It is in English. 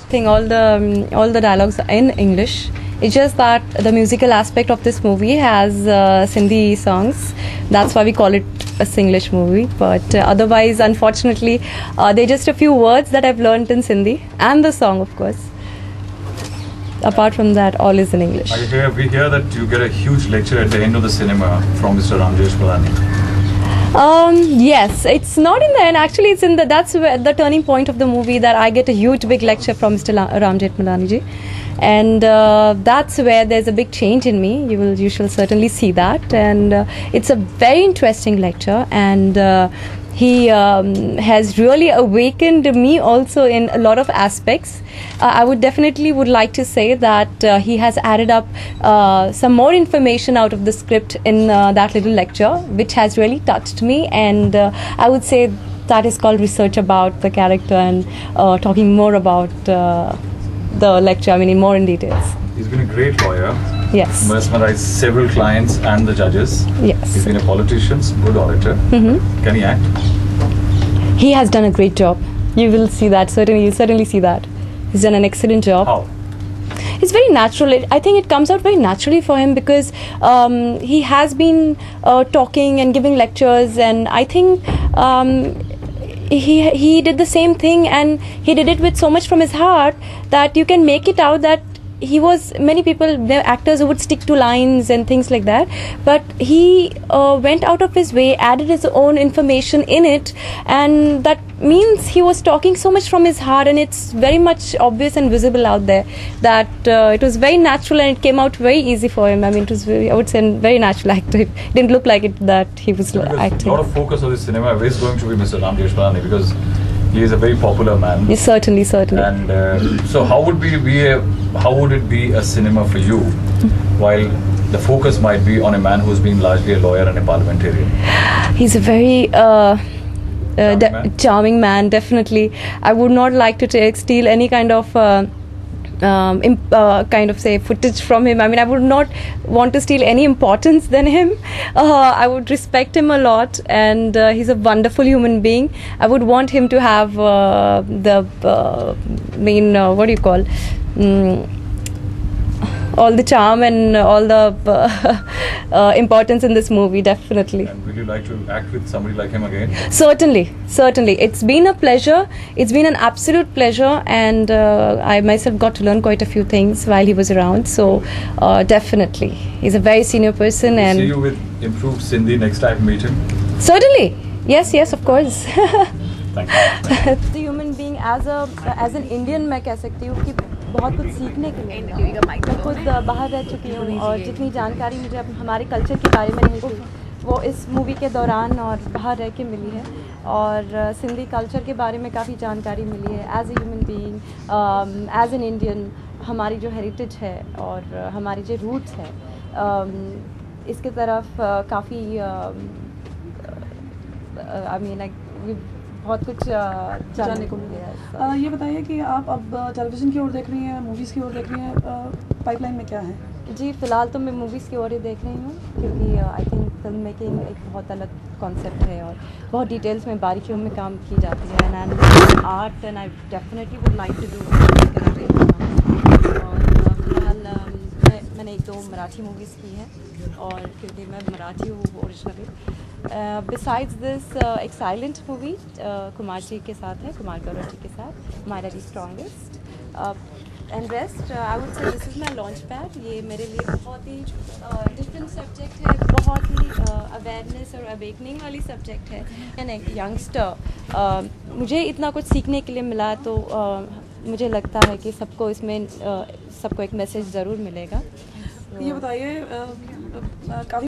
thing. All the dialogues are in English. It's just that the musical aspect of this movie has Sindhi songs. That's why we call it a Singlish movie. But otherwise, unfortunately, they're just a few words that I've learned in Sindhi, and the song, of course. Apart from that, all is in English. We hear that you get a huge lecture at the end of the cinema from Mr. Ramjesh Madani. Yes, it's not in the end. Actually, it's in that's where the turning point of the movie, that I get a huge big lecture from Mr. Ramjesh Madani ji, and that's where there's a big change in me. You shall certainly see that, and it's a very interesting lecture, and he has really awakened me also in a lot of aspects. I would like to say that he has added up some more information out of the script in that little lecture, which has really touched me, and I would say that is called research about the character and talking more about the lecture, I mean, more in details. He's been a great lawyer. Yes. Mesmerized several clients and the judges. Yes. He's been a politician, good orator. Can he act? He has done a great job. You will see that, certainly. You'll certainly see that. He's done an excellent job. How? It's very natural. I think it comes out very naturally for him, because he has been talking and giving lectures, and I think he did the same thing, and he did it with so much from his heart that you can make it out that many people, they're actors who would stick to lines and things like that, but he went out of his way, added his own information in it, and that means he was talking so much from his heart, and it's very much obvious and visible out there that it was very natural, and it came out very easy for him. I mean, it was very, I would say, very natural actor. It didn't look like it that he was acting. A lot of focus of the cinema is going to be Mr. Ramjesh Madani, because he is a very popular man. Yes, certainly. And so, how would it be a cinema for you, while the focus might be on a man who's been largely a lawyer and a parliamentarian? He's a very charming man, definitely. I would not like to steal any kind of footage from him. I mean, I would not want to steal any importance than him. I would respect him a lot, and he's a wonderful human being. I would want him to have all the charm and all the importance in this movie, definitely. And would you like to act with somebody like him again? Certainly. It's been a pleasure. It's been an absolute pleasure, and I myself got to learn quite a few things while he was around. So definitely, he's a very senior person. We'll and see you with improved Sindhi next time we meet him. Certainly. Yes, of course. Thank you. The human being, as an Indian, मैं कह सकती हूँ कि बहुत कुछ सीखने के लिए मैं खुद बाहर रह चुकी हूँ, और जितनी जानकारी मुझे हमारे कल्चर के बारे में नहीं थी, वो इस मूवी के दौरान और बाहर रह के मिली है, और सिंधी कल्चर के बारे में काफ़ी जानकारी मिली है। As a human being, as an Indian, हमारी जो हेरिटेज है और हमारी जो रूट्स है, इसके तरफ काफ़ी बहुत कुछ जानने को मिला है। ये बताइए कि आप अब टेलीविज़न की ओर देख रही हैं, मूवीज़ की ओर देख रही हैं, पाइपलाइन में क्या है? जी, फ़िलहाल तो मैं मूवीज़ की ओर ही देख रही हूँ, क्योंकि आई थिंक फिल्म मेकिंग एक बहुत अलग कॉन्सेप्ट है, और बहुत डिटेल्स में, बारीकियों में काम की जाती है, and art, and I definitely would like to do. और फिलहाल मैंने 1-2 मराठी मूवीज़ की हैं, और क्योंकि मैं मराठी हूँ ओरिजिनली। Besides this, एक साइलेंट मूवी कुमार जी के साथ है, कुमार गौरव जी के साथ, my daddy strongest, and rest I would say this is my launch pad. ये मेरे लिए बहुत ही डिफरेंट सब्जेक्ट है, बहुत ही अवेयरनेस और अवेकनिंग वाली सब्जेक्ट है। एंड एक यंगस्टर, मुझे इतना कुछ सीखने के लिए मिला, तो मुझे लगता है कि सबको इसमें सबको एक मैसेज ज़रूर मिलेगा। ये बताइए, काफ़ी